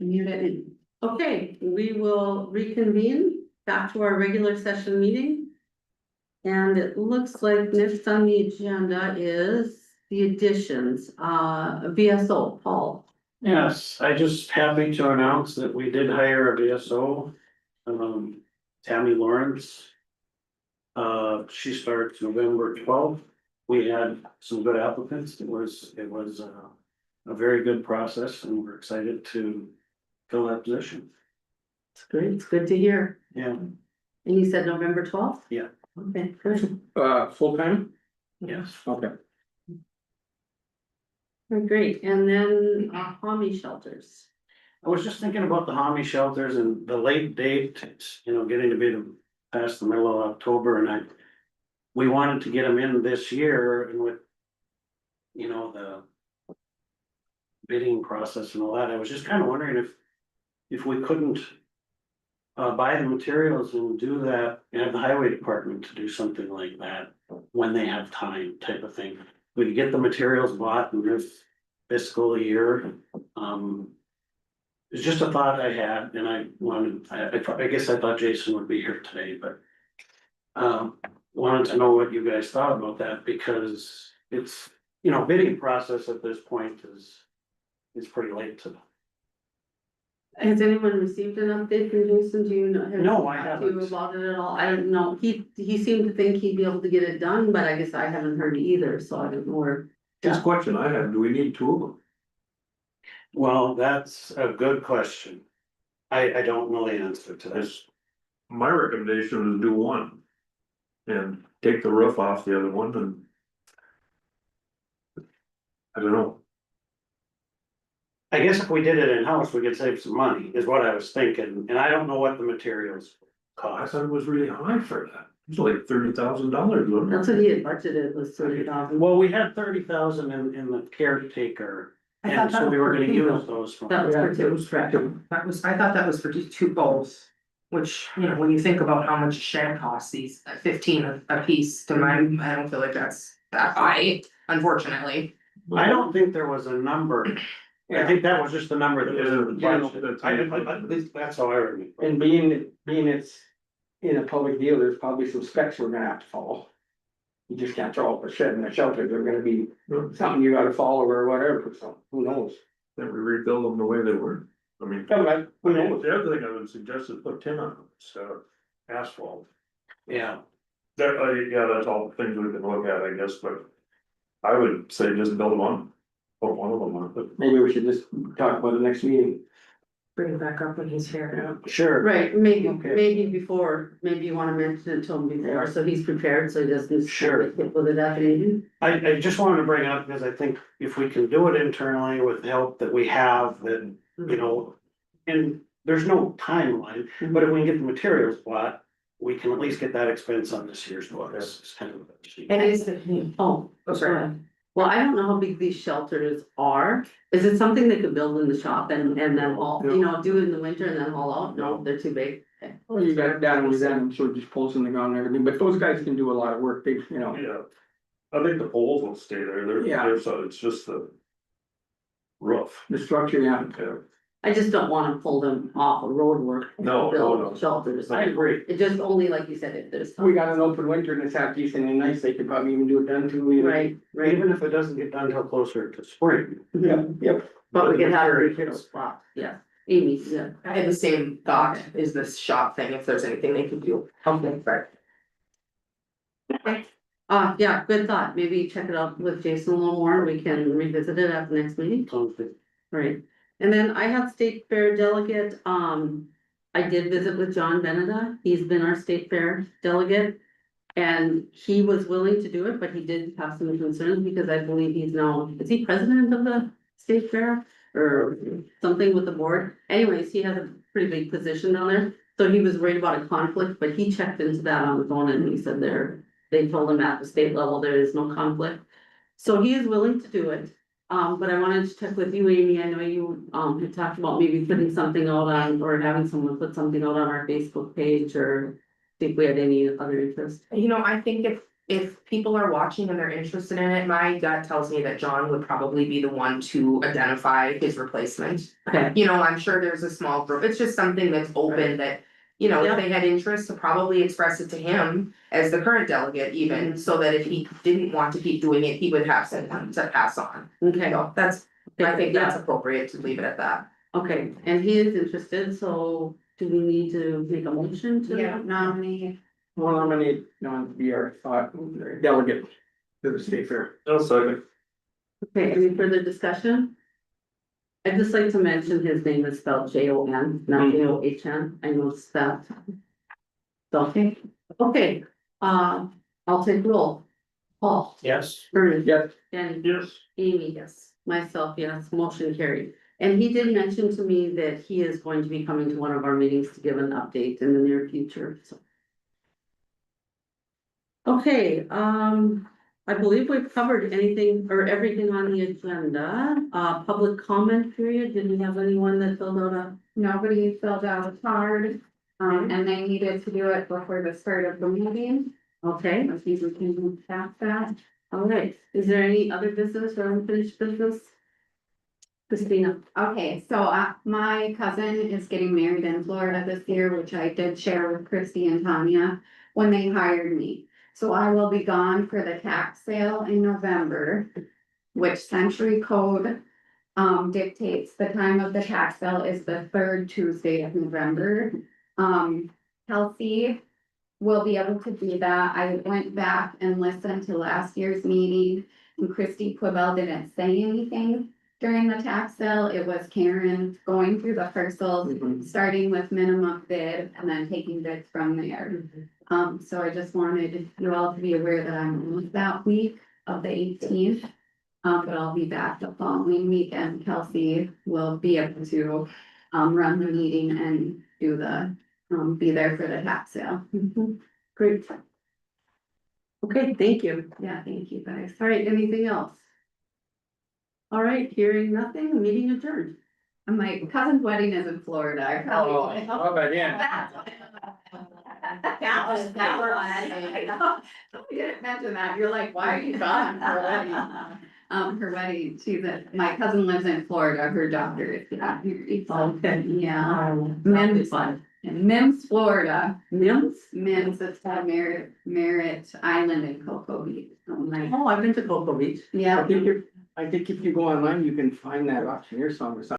Okay, we will reconvene back to our regular session meeting. And it looks like next on the agenda is the additions, VSO, Paul. Yes, I just happy to announce that we did hire a VSO, Tammy Lawrence. She starts November 12th. We had some good applicants. It was a very good process and we're excited to fill that position. It's great, it's good to hear. Yeah, And you said November 12th? Yeah. Okay, good. Full time? yes. Okay. Great, and then Homie shelters. I was just thinking about the Homie shelters and the late date, it's, getting to be past the middle of October and we wanted to get them in this year and with, the bidding process and all that, I was just kind of wondering if we couldn't buy the materials and do that, and have the highway department to do something like that when they have time type of thing. We could get the materials bought in this fiscal year. It's just a thought I had and I guess I thought Jason would be here today, but wanted to know what you guys thought about that because it's, bidding process at this point is pretty late to. Has anyone received an update from Jason? Do you know? No, I have haven't. you about it at all? I don't know. He seemed to think he'd be able to get it done, but I guess I haven't heard either, so I don't know where. Just question I have, do we need two of them? Well, that's a good question. I don't know the answer to this. My recommendation is do one. And take the roof off the other one and. I don't know, I guess if we did it in-house, we could save some money, is what I was thinking, and I don't know what the materials I cost. thought it was really high for that, it was like $30,000, wasn't That's it? what he had budgeted, was 30,000. Well, we had 30,000 in the caretaker, I thought and so that we were gonna was- use those. from- That was for It two. was correct. I thought that was for just two bowls, which, when you think about how much a shed costs, these 15 a piece to mine, I don't feel like that's that high, unfortunately. I don't think there was a number, I think that was just the number that was in the Yeah, budget. that's- At least that's how I remember. And being it's in a public deal, there's probably some specs we're gonna have to follow. You just can't throw up a shed in a shelter, they're gonna be something you gotta follow or whatever, so who knows? Then we rebuild them the way they were, I mean. Yeah, but who knows? The other thing I would suggest is put tin on them, so asphalt. Yeah, That, yeah, that's all things we can look at, I guess, but. I would say just build one, put one of them on, but. Maybe we should just talk about the next meeting. Bring it back up when he's here. sure. Right, maybe Okay. before, maybe you wanna mention it to him before, so he's prepared, so he doesn't. Sure. Hit with it at the meeting. I just wanted to bring it up because I think if we can do it internally with the help that we have, then, and there's no timeline, but if we can get the materials bought, we can at least get that expense on this year's books. It's kind of. And is, Oh, oh, sorry, sorry. Well, I don't know how big these shelters are. Is it something they could build in the shop and then haul, do it in the winter and then haul out? No, they're too big. Okay. Well, you got down with them, so just poles in the ground and everything, but those guys can do a lot of work, they, Yeah, I think the poles will stay there, Yeah. so it's just the. Roof. the structure, yeah. Yeah. I just don't wanna pull them off a road work. No, build no. Shelters. I agree. It just only, like you said, if there's. We got an open winter and it's half decent and nice, they could probably even do it then too. Right, right, Even if it doesn't get done till closer to spring. Yeah, yep. but we the can have a materials. retail spot, yeah. Amy, yeah. I had the same thought, is this shop thing, if there's anything they can do. Okay, right. Yeah, good thought. Maybe check it out with Jason a little more. We can revisit it at the next meeting. Sounds good. Right. And then I had state fair delegate, I did visit with John Beneda. He's been our state fair delegate. And he was willing to do it, but he did have some concerns because I believe he's now, is he president of the state fair? Or something with the board? Anyways, he has a pretty big position down there. So he was worried about a conflict, but he checked into that on his own and he said they told him at the state level, there is no conflict. So he is willing to do it. But I wanted to check with you, Amy. I know you, had talked about maybe putting something out on, or having someone put something out on our Facebook page or see if we had any other interest. I think if people are watching and they're interested in it, my gut tells me that John would probably be the one to identify his replacement. Okay, You know, I'm sure there's a small group, it's just something that's open that, you know, if Yeah. they had interest to probably express it to him as the current delegate even, so that if he didn't want to keep doing it, he would have someone to pass on. okay. So that's, I think that's Yeah, appropriate to leave it at that. okay, and he is interested, so do we need to make a motion to? Yeah, nominate. Well, I'm gonna need, to be our delegate to the state fair. I'll second. Okay, any further discussion? I'd just like to mention his name is spelled Jon, not John, I know it's that. So, okay, I'll take roll. Paul, Yes, Ernest, Yep. Danny, Yes. Amy, yes, myself, yes, motion carried. And he did mention to me that he is going to be coming to one of our meetings to give an update in the near future, so. Okay, I believe we've covered anything or everything on the agenda. Public comment period, did we have anyone that filled out a? Nobody filled out a card, and they needed to do it before the start of the meeting. Okay, I think we can move past that. all right, is there any other business or unfinished business? Christina, Okay, so my cousin is getting married in Florida this year, which I did share with Christy and Tanya when they hired me. So I will be gone for the tax sale in November, which Century Code dictates the time of the tax sale is the third Tuesday of November. Kelsey will be able to do that. I went back and listened to last year's meeting, and Christy Quibell didn't say anything during the tax sale. It was Karen going through the parcels, starting with minimum bid and then taking bids from there. So I just wanted you all to be aware that I'm off that week of the 18th. But I'll be back the following week, and Kelsey will be able to run the meeting and do the be there for the tax sale. great. Okay, thank you. Yeah, thank you guys. All right, anything else? All right, hearing nothing, meeting adjourned. And my cousin's wedding is in Florida. I probably- How about in? That was. You didn't mention that. You're like, why are you gone for a wedding? Her wedding, my cousin lives in Florida. Her daughter is down here. Okay. Yeah. That'll be fun. In Mims, Florida. Mims? Mims, it's called Merritt Island in Cocoa Beach. I'm like, Oh, I've been to Cocoa Beach. yeah. I think if you go online, you can find that auctioneer song or something.